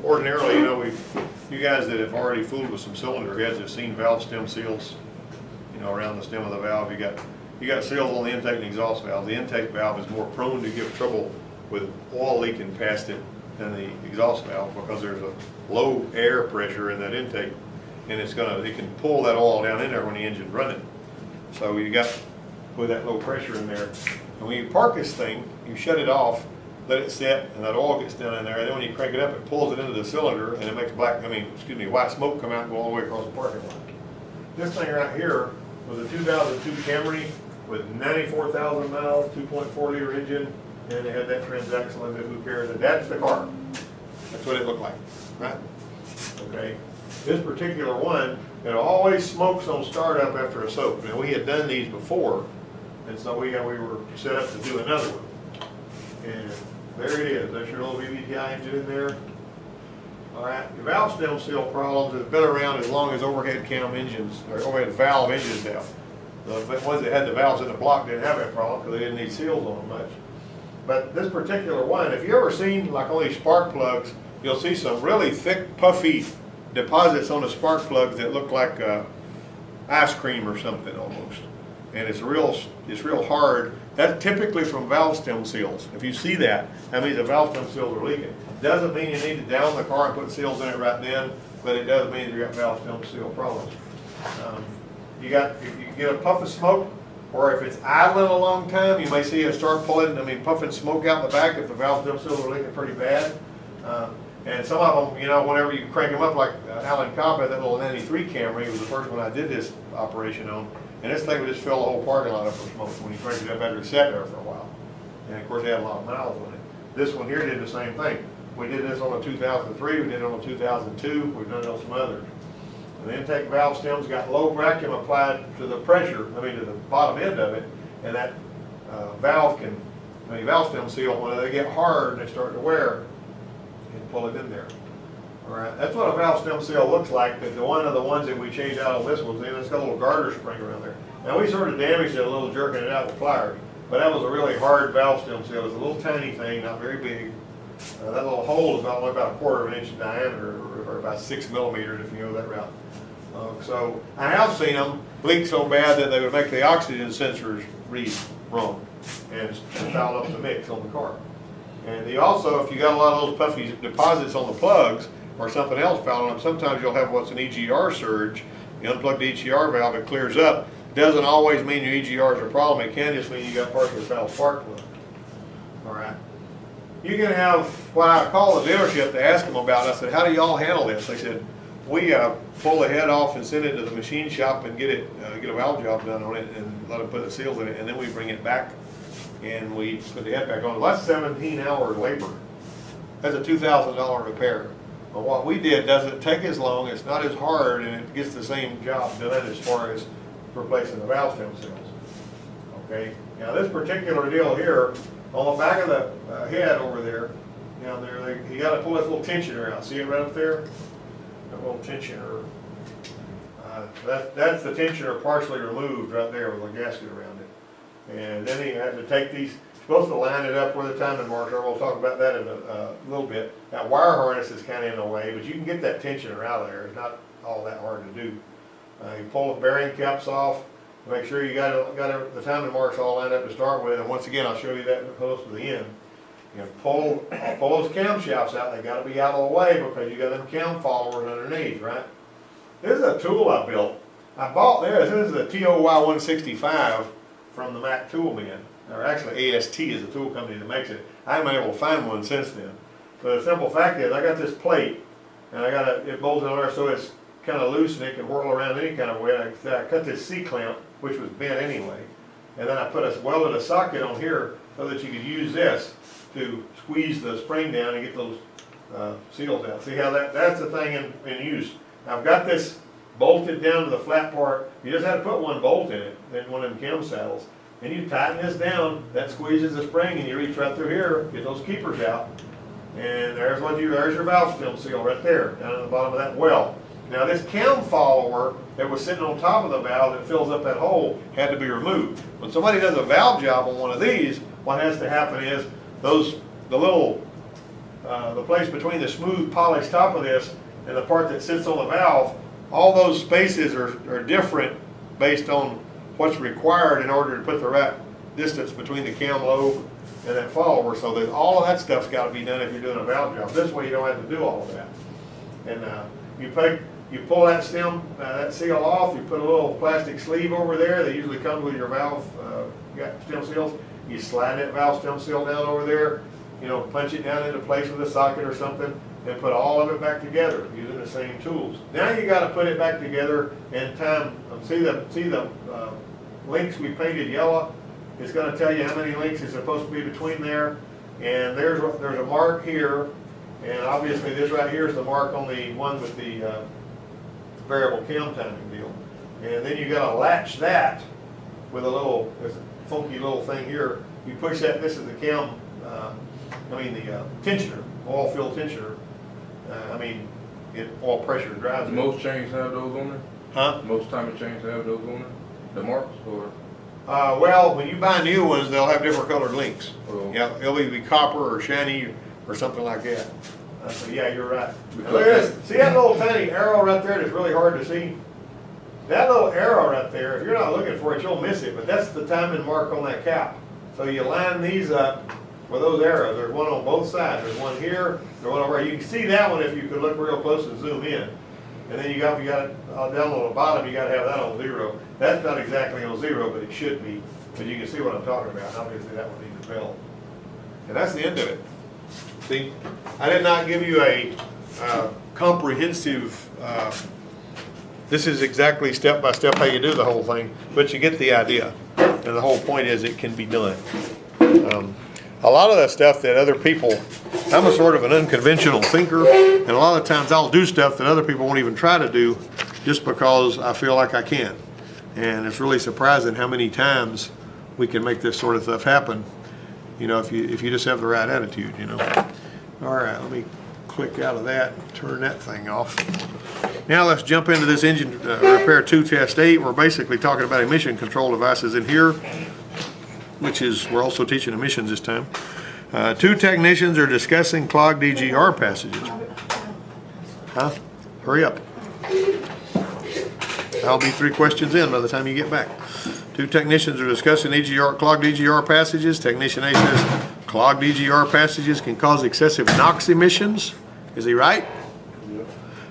ordinarily, you know, you guys that have already fooled with some cylinder heads have seen valve stem seals, you know, around the stem of the valve. You got seals on the intake and exhaust valve. The intake valve is more prone to give trouble with oil leaking past it than the exhaust valve, because there's a low air pressure in that intake, and it can pull that oil down in there when the engine's running. So you got with that low pressure in there. And when you park this thing, you shut it off, let it sit, and that oil gets down in there. And then when you crank it up, it pulls it into the cylinder, and it makes white smoke come out and go all the way across the parking lot. This thing right here was a 2002 Camry with 94,000 miles, 2.4 liter engine, and it had that transaxle in it. Who cares? And that's the car. That's what it looked like, right? Okay. This particular one, it always smokes on startup after a soak. Now, we had done these before, and so we were set up to do another one. And there it is. That's your little VVTi engine in there. All right. Your valve stem seal problems have been around as long as overhead cam engines, or overhead valve engines have. The ones that had the valves in the block didn't have that problem because they didn't need seals on them much. But this particular one, if you ever seen like all these spark plugs, you'll see some really thick, puffy deposits on the spark plugs that look like ice cream or something almost. And it's real hard. That's typically from valve stem seals. If you see that, that means the valve stem seals are leaking. Doesn't mean you need to down the car and put seals in it right then, but it does mean you got valve stem seal problems. If you get a puff of smoke, or if it's idling a long time, you may see it start puffing smoke out the back if the valve stem seals are leaking pretty bad. And some of them, you know, whenever you crank them up, like Alan Cobb had that little 93 Camry, it was the first one I did this operation on, and this thing would just fill the whole parking lot up with smoke when you crank it up after it sat there for a while. And of course, it had a lot of miles on it. This one here did the same thing. We did this on a 2003, we did it on a 2002, we've done it on some others. The intake valve stems got low vacuum applied to the pressure, to the bottom end of it, and that valve stem seal, when they get hard and they start to wear, you can pull it in there. All right, that's what a valve stem seal looks like. But one of the ones that we changed out on this one, it's got a little garter spring around there. Now we sort of damaged it a little, jerking it out with pliers, but that was a really hard valve stem seal. It was a little tiny thing, not very big. That little hole is only about a quarter of an inch in diameter, or about 6 millimeters if you go that route. So I have seen them leak so bad that they would make the oxygen sensors read wrong and foul up the mix on the car. And they also, if you got a lot of those puffy deposits on the plugs or something else fouling them, sometimes you'll have what's an EGR surge. You unplug the EGR valve, it clears up. Doesn't always mean your EGR is a problem. It can just mean you got part of the valve spark plug. All right. You can have, when I called the dealership to ask them about it, I said, how do y'all handle this? They said, we pull the head off and send it to the machine shop and get a valve job done on it and let them put the seals in it, and then we bring it back and we put the head back on. Well, that's 17 hours labor. That's a $2,000 repair. But what we did doesn't take as long, it's not as hard, and it gets the same job done as far as replacing the valve stem seals. Okay, now this particular deal here, on the back of the head over there, down there, you got to pull this little tensioner out. See it right up there? That little tensioner. That's the tensioner partially removed right there with a gasket around it. And then you have to take these, you're supposed to line it up where the timing marks are. We'll talk about that in a little bit. That wire harness is kind of in the way, but you can get that tensioner out of there. It's not all that hard to do. You pull the bearing caps off, make sure you got the timing marks all lined up to start with. And once again, I'll show you that close to the end. You know, pull those camshafts out. They got to be out of the way because you got them cam followers underneath, right? This is a tool I built. I bought this. This is a TOY 165 from the Mac Toolman. Or actually, AST is the tool company that makes it. I haven't been able to find one since then. But the simple fact is, I got this plate, and it bolts in there so it's kind of loose and it can whirl around any kind of way. I cut this C-clamp, which was bent anyway, and then I welded a socket on here so that you could use this to squeeze the spring down and get those seals out. See how that's the thing in use. I've got this bolted down to the flat part. You just have to put one bolt in it, then one of them cam saddles. And you tighten this down, that squeezes the spring, and you reach right through here, get those keepers out. And there's your valve stem seal right there, down at the bottom of that well. Now this cam follower that was sitting on top of the valve that fills up that hole had to be removed. When somebody does a valve job on one of these, what has to happen is the little the place between the smooth polished top of this and the part that sits on the valve, all those spaces are different based on what's required in order to put the right distance between the cam lobe and that follower. So that all of that stuff's got to be done if you're doing a valve job. This way you don't have to do all of that. And you pull that stem, that seal off, you put a little plastic sleeve over there that usually comes with your valve stem seals. You slide that valve stem seal down over there, you know, punch it down into place with a socket or something, and put all of it back together using the same tools. Now you got to put it back together and time. See the links we painted yellow? It's going to tell you how many links is supposed to be between there. And there's a mark here, and obviously this right here is the mark on the one with the variable cam timing deal. And then you got to latch that with a little, this funky little thing here. You push that. This is the cam. the tensioner, oil filled tensioner. Oil pressure drives it. Most chains have those on there? Huh? Most timing chains have those on there? The marks or? Well, when you buy new ones, they'll have different colored links. Oh. Yeah, it'll either be copper or shiny or something like that. So yeah, you're right. Now look at this. See that little tiny arrow right there that's really hard to see? That little arrow right there, if you're not looking for it, you'll miss it, but that's the timing mark on that cap. So you line these up with those arrows. There's one on both sides. There's one here, there's one over here. You can see that one if you could look real close and zoom in. And then you got it down on the bottom, you got to have that on 0. That's not exactly on 0, but it should be. But you can see what I'm talking about. Obviously that one needs a bell. And that's the end of it. See, I did not give you a comprehensive, this is exactly step by step how you do the whole thing, but you get the idea. And the whole point is it can be done. A lot of that stuff that other people, I'm a sort of an unconventional thinker, and a lot of times I'll do stuff that other people won't even try to do just because I feel like I can. And it's really surprising how many times we can make this sort of stuff happen, you know, if you just have the right attitude, you know. All right, let me click out of that, turn that thing off. Now let's jump into this engine repair 2 test 8. We're basically talking about emission control devices in here, which is, we're also teaching emissions this time. 2 technicians are discussing clogged EGR passages. Huh? Hurry up. I'll be 3 questions in by the time you get back. 2 technicians are discussing clogged EGR passages. Technician A says clogged EGR passages can cause excessive NOx emissions. Is he right? Yeah.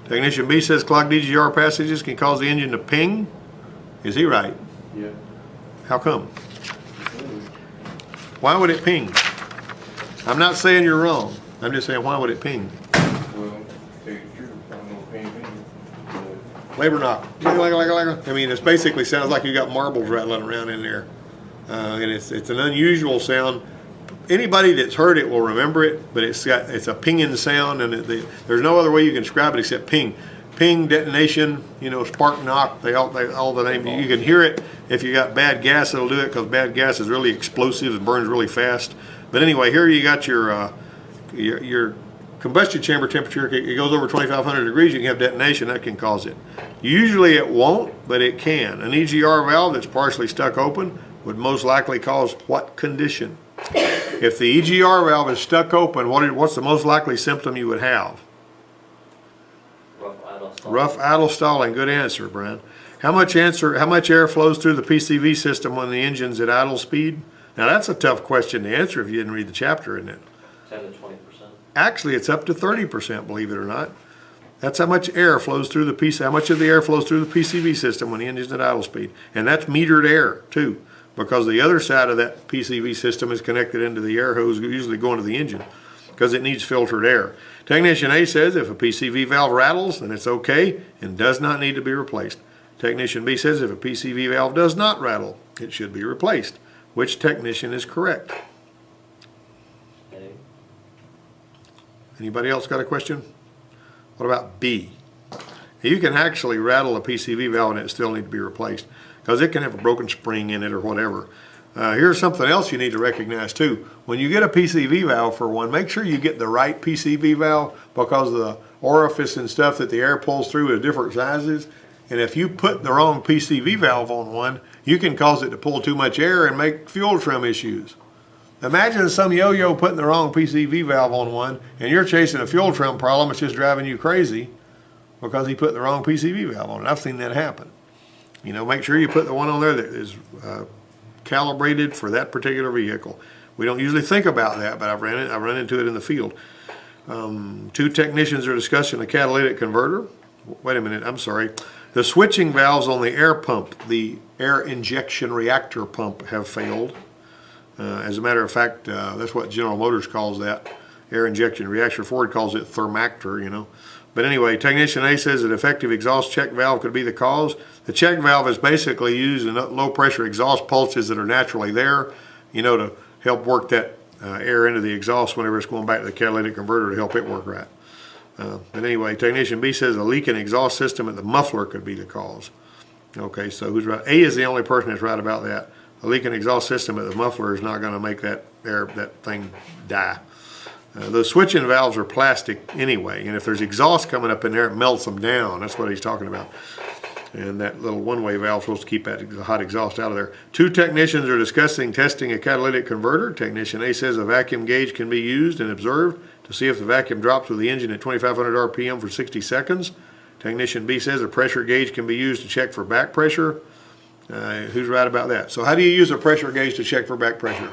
Technician B says clogged EGR passages can cause the engine to ping. Is he right? Yeah. How come? Why would it ping? I'm not saying you're wrong. I'm just saying, why would it ping? Well, tell you the truth, I don't know ping. Labor knock. I mean, it basically sounds like you got marbles rattling around in there. And it's an unusual sound. Anybody that's heard it will remember it, but it's a pinging sound, and there's no other way you can describe it except ping. Ping, detonation, you know, spark knock, all the name. You can hear it. If you got bad gas, it'll do it, because bad gas is really explosive and burns really fast. But anyway, here you got your combustion chamber temperature. It goes over 2,500 degrees, you can have detonation. That can cause it. Usually it won't, but it can. An EGR valve that's partially stuck open would most likely cause what condition? If the EGR valve is stuck open, what's the most likely symptom you would have? Rough idle stalling. Good answer, Brian. How much air flows through the PCV system when the engine's at idle speed? Now that's a tough question to answer if you didn't read the chapter, isn't it? 10 to 20%. Actually, it's up to 30%, believe it or not. That's how much air flows through the PC. How much of the air flows through the PCV system when the engine's at idle speed, and that's metered air too, because the other side of that PCV system is connected into the air hose, usually going to the engine, because it needs filtered air. Technician A says if a PCV valve rattles, then it's okay and does not need to be replaced. Technician B says if a PCV valve does not rattle, it should be replaced. Which technician is correct? A. Anybody else got a question? What about B? You can actually rattle a PCV valve and it still need to be replaced, because it can have a broken spring in it or whatever. Here's something else you need to recognize too. When you get a PCV valve for one, make sure you get the right PCV valve, because the orifice and stuff that the air pulls through is different sizes. And if you put the wrong PCV valve on one, you can cause it to pull too much air and make fuel trim issues. Imagine some yo-yo putting the wrong PCV valve on one, and you're chasing a fuel trim problem. It's just driving you crazy because he put the wrong PCV valve on it. I've seen that happen. You know, make sure you put the one on there that is calibrated for that particular vehicle. We don't usually think about that, but I've run into it in the field. Two technicians are discussing a catalytic converter. Wait a minute, I'm sorry. The switching valves on the air pump, the air injection reactor pump, have failed. As a matter of fact, that's what General Motors calls that, air injection reactor. Ford calls it thermactor, you know. But anyway, technician A says that defective exhaust check valve could be the cause. The check valve is basically used in low pressure exhaust pulses that are naturally there, you know, to help work that air into the exhaust whenever it's going back to the catalytic converter to help it work right. But anyway, technician B says a leak in exhaust system at the muffler could be the cause. Okay, so who's right? A is the only person that's right about that. A leak in exhaust system at the muffler is not going to make that thing die. The switching valves are plastic anyway, and if there's exhaust coming up in there, it melts them down. That's what he's talking about. And that little one-way valve is supposed to keep that hot exhaust out of there. Two technicians are discussing testing a catalytic converter. Technician A says a vacuum gauge can be used and observed to see if the vacuum drops with the engine at 2,500 RPM for 60 seconds. Technician B says a pressure gauge can be used to check for back pressure. Who's right about that? So how do you use a pressure gauge to check for back pressure?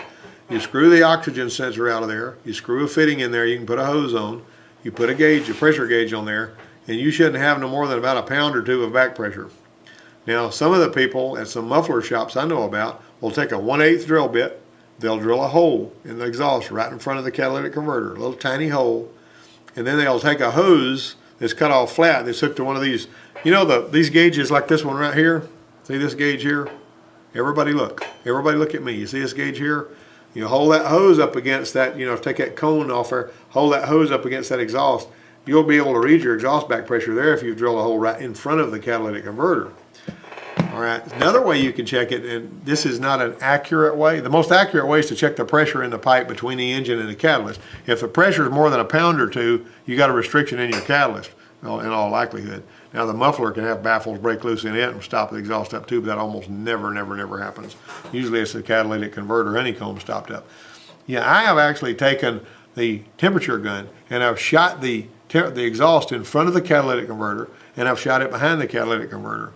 You screw the oxygen sensor out of there. You screw a fitting in there. You can put a hose on. You put a gauge, a pressure gauge on there, and you shouldn't have no more than about a pound or two of back pressure. Now, some of the people at some muffler shops I know about will take a 1/8 drill bit. They'll drill a hole in the exhaust right in front of the catalytic converter, a little tiny hole, and then they'll take a hose that's cut off flat that's hooked to one of these, you know, these gauges like this one right here. See this gauge here? Everybody look at me. You see this gauge here? You hold that hose up against that, you know, take that cone off there, hold that hose up against that exhaust. You'll be able to read your exhaust back pressure there if you drill a hole right in front of the catalytic converter. All right, another way you can check it, and this is not an accurate way. The most accurate way is to check the pressure in the pipe between the engine and the catalyst. If the pressure is more than a pound or two, you got a restriction in your catalyst, in all likelihood. Now the muffler can have baffles break loose in it and stop the exhaust up too, but that almost never happens. Usually it's the catalytic converter honeycomb stopped up. Yeah, I have actually taken the temperature gun and I've shot the exhaust in front of the catalytic converter and I've shot it behind the catalytic converter.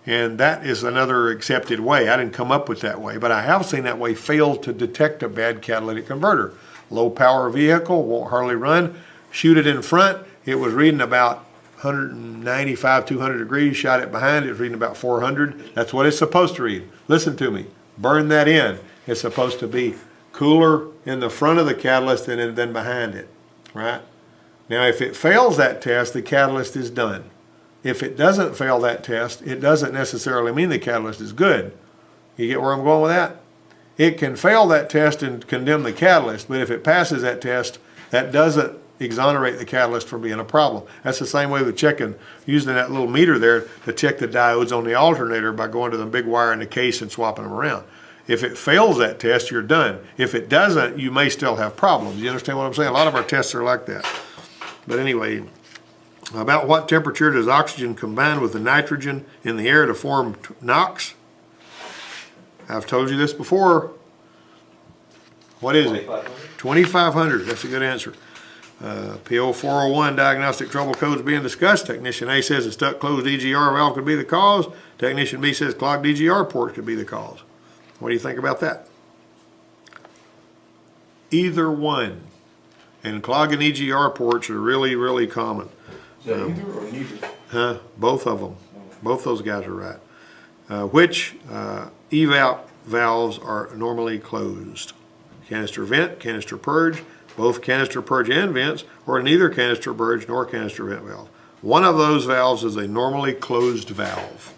And that is another accepted way. I didn't come up with that way, but I have seen that way fail to detect a bad catalytic converter. Low power vehicle, won't hardly run, shoot it in front, it was reading about 195, 200 degrees, shot it behind, it was reading about 400. That's what it's supposed to read. Listen to me, burn that in. It's supposed to be cooler in the front of the catalyst than behind it, right? Now if it fails that test, the catalyst is done. If it doesn't fail that test, it doesn't necessarily mean the catalyst is good. You get where I'm going with that? It can fail that test and condemn the catalyst, but if it passes that test, that doesn't exonerate the catalyst from being a problem. That's the same way with checking, using that little meter there to check the diodes on the alternator by going to the big wire in the case and swapping them around. If it fails that test, you're done. If it doesn't, you may still have problems. You understand what I'm saying? A lot of our tests are like that. But anyway, about what temperature does oxygen combine with the nitrogen in the air to form NOx? I've told you this before. What is it? 2,500. That's a good answer. PO 401 diagnostic trouble codes being discussed. Technician A says a stuck closed EGR valve could be the cause. Technician B says clogged EGR port could be the cause. What do you think about that? Either one. And clogging EGR ports are really common. Is that either or neither? Both of them. Both those guys are right. Which eval valves are normally closed? Canister vent, canister purge, both canister purge and vents, or neither canister purge nor canister vent valve. One of those valves is a normally closed valve.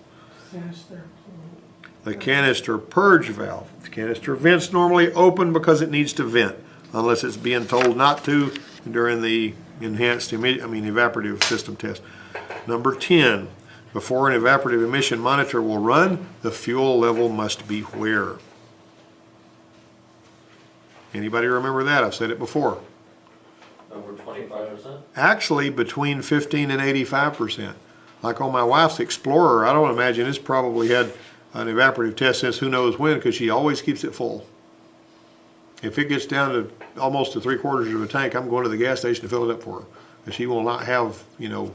The canister purge valve. The canister vent's normally open because it needs to vent, unless it's being told not to during the enhanced evaporative system test. Number 10, before an evaporative emission monitor will run, the fuel level must be where? Anybody remember that? I've said it before. Over 25%? Actually, between 15 and 85%. Like on my wife's Explorer, I don't imagine it's probably had an evaporative test since who knows when, because she always keeps it full. If it gets down to almost to 3/4 of a tank, I'm going to the gas station to fill it up for her. And she will not have, you know,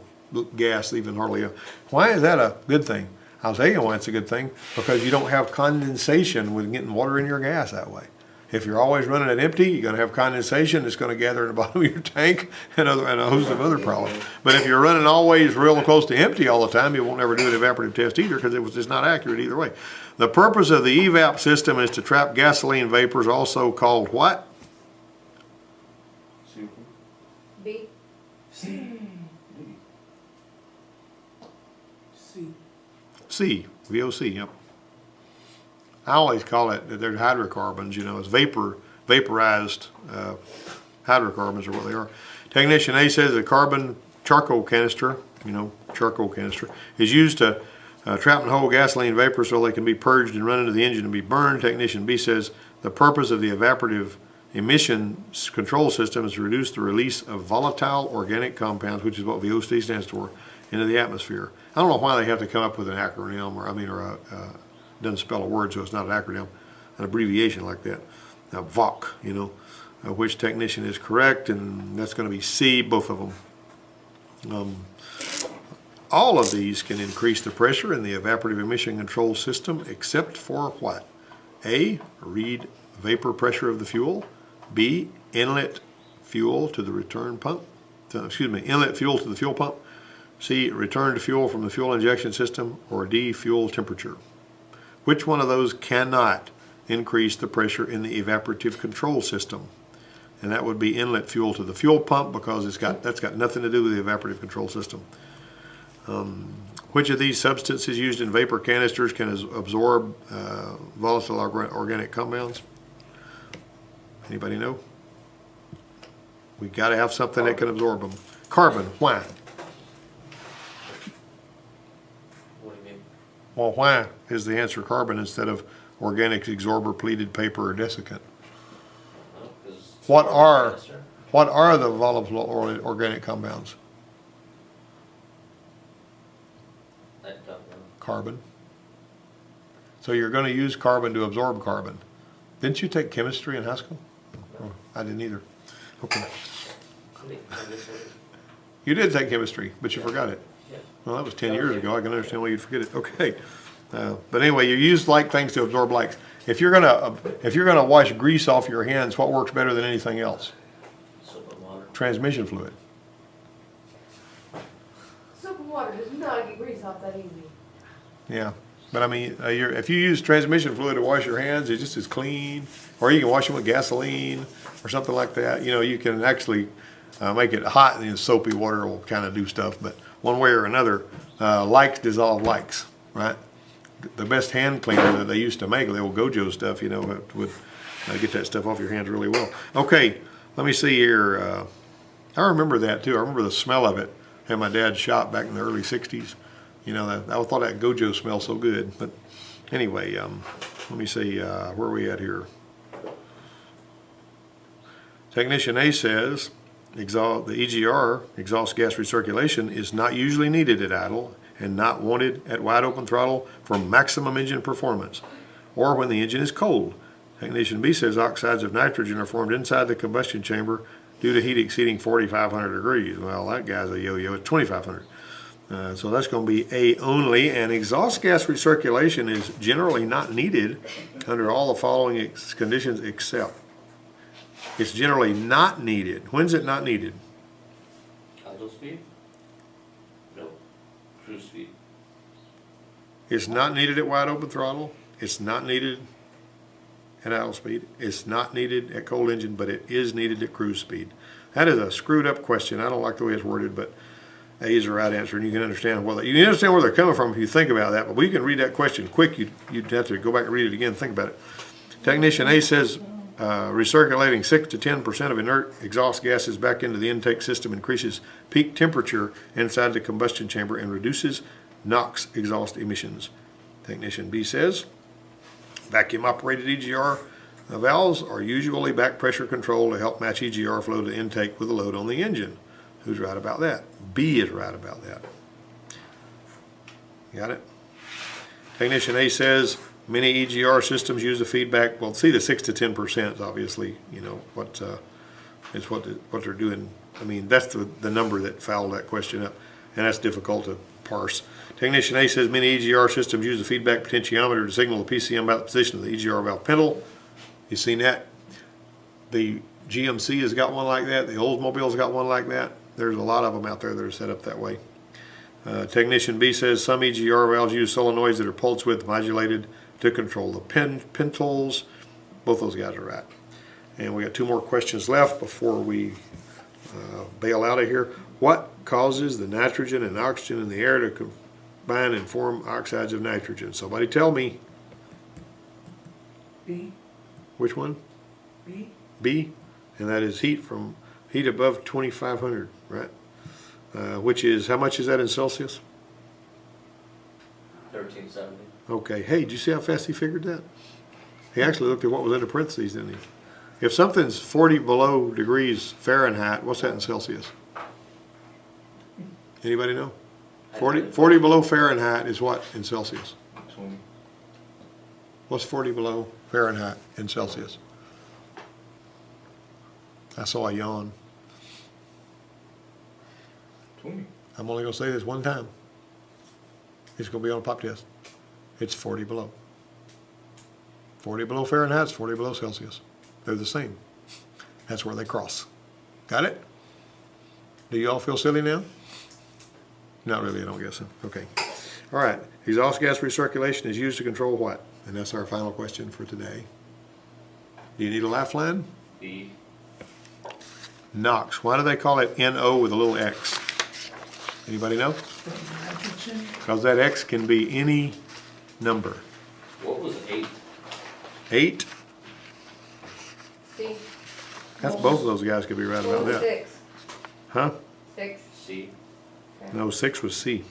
gas even hardly. Why is that a good thing? I'll tell you why it's a good thing. Because you don't have condensation with getting water in your gas that way. If you're always running it empty, you're going to have condensation. It's going to gather in the bottom of your tank and a host of other problems. But if you're running always real close to empty all the time, you won't ever do an evaporative test either because it's not accurate either way. The purpose of the evap system is to trap gasoline vapors, also called what? B. C. VOC, yep. I always call it, they're hydrocarbons, you know, it's vaporized hydrocarbons are what they are. Technician A says a carbon charcoal canister, you know, charcoal canister, is used to trap and hold gasoline vapor so they can be purged and run into the engine and be burned. Technician B says the purpose of the evaporative emission control system is to reduce the release of volatile organic compounds, which is what VOC stands for, into the atmosphere. I don't know why they have to come up with an acronym, or doesn't spell a word, so it's not an acronym, an abbreviation like that. VOC, you know, which technician is correct, and that's going to be C, both of them. All of these can increase the pressure in the evaporative emission control system, except for what? A, read vapor pressure of the fuel. B, inlet fuel to the return pump. Inlet fuel to the fuel pump. C, return to fuel from the fuel injection system. Or D, fuel temperature. Which one of those cannot increase the pressure in the evaporative control system? And that would be inlet fuel to the fuel pump, because that's got nothing to do with the evaporative control system. Which of these substances used in vapor canisters can absorb volatile organic compounds? Anybody know? We've got to have something that can absorb them. Carbon, why? What do you mean? Well, why is the answer carbon instead of organics, absorber, pleated paper, or desiccant? Oh, 'cause it's What are faster. the volatile organic compounds? I don't know. Carbon. So you're going to use carbon to absorb carbon. Didn't you take chemistry in high school? Oh, I didn't either. Okay. I think this is- You did take chemistry, but you forgot it. Yeah. Well, that was 10 years ago. I can understand why you'd forget it. Okay. But anyway, you use like things to absorb likes. If you're gonna wash grease off your hands, what works better than anything else? Soap and water. Transmission fluid. Soap and water does not get grease off that easy. Yeah. But I mean, if you use transmission fluid to wash your hands, it's just as clean. Or you can wash them with gasoline or something like that. You know, you can actually make it hot, and then soapy water will kind of do stuff. But one way or another, likes dissolve likes, right? The best hand cleaner that they used to make, the old Gojo stuff, you know, would get that stuff off your hands really well. Okay, let me see here. I remember that too. I remember the smell of it at my dad's shop back in the early 60s. You know, I thought that Gojo smelled so good. But anyway, let me see, where are we at here? Technician A says, the EGR, exhaust gas recirculation, is not usually needed at idle and not wanted at wide open throttle for maximum engine performance, or when the engine is cold. Technician B says oxides of nitrogen are formed inside the combustion chamber due to heat exceeding 4,500 degrees. Well, that guy's a yo-yo at 2,500. So that's going to be A only, and exhaust gas recirculation is generally not needed under all the following conditions except. It's generally not needed. When's it not needed? Idle speed? No. Cruise speed. It's not needed at wide open throttle. It's not needed at idle speed. It's not needed at cold engine, but it is needed at cruise speed. That is a screwed up question. I don't like the way it's worded, but A is the right answer, and you can understand where they're coming from if you think about that. But we can read that question quick. You'd have to go back and read it again and think about it. Technician A says recirculating 6 to 10% of inert exhaust gases back into the intake system increases peak temperature inside the combustion chamber and reduces NOx exhaust emissions. Technician B says vacuum operated EGR valves are usually back pressure controlled to help match EGR flow to intake with the load on the engine. Who's right about that? B is right about that. Got it? Technician A says Many EGR systems use the feedback, well, see the 6 to 10% obviously, you know, what they're doing. I mean, that's the number that fouled that question up, and that's difficult to parse. Technician A says many EGR systems use the feedback potentiometer to signal the PCM about the position of the EGR valve pintle. You seen that? The GMC has got one like that. The Oldsmobile's got one like that. There's a lot of them out there that are set up that way. Technician B says some EGR valves use solenoids that are pulse width modulated to control the pintles. Both those guys are right. And we got 2 more questions left before we bail out of here. What causes the nitrogen and oxygen in the air to combine and form oxides of nitrogen? Somebody tell me. B, Which one? B, B, and that is heat above 2,500, right? Which is, how much is that in Celsius? 1370. Okay, hey, did you see how fast he figured that? He actually looked at what was in the parentheses, didn't he? If something's 40 below degrees Fahrenheit, what's that in Celsius? Anybody know? 40 below Fahrenheit is what in Celsius? 20. What's 40 below Fahrenheit in Celsius? I saw a yawn. 20. I'm only going to say this one time. It's going to be on a pop test. It's 40 below. 40 below Fahrenheit is 40 below Celsius. They're the same. That's where they cross. Got it? Do you all feel silly now? Not really, I don't guess so. Okay. All right. Exhaust gas recirculation is used to control what? And that's our final question for today. Do you need a lifeline? B. NOx. Why do they call it NO with a little X? Anybody know? nitrogen, Because that X can be any number. What was 8? 8? C. That's both of those guys could be right about that. 6. Huh? 6. C. No, 6 was C.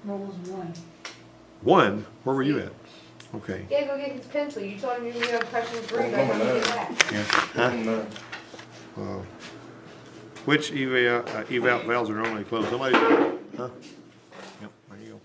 what was 1? 1? Where were you at? Okay. Yeah, go get his pencil. You told him you were gonna press his green. I know you did that. Yeah. Huh? Which eval valves are normally closed? Somebody? Huh? Yep, there you go.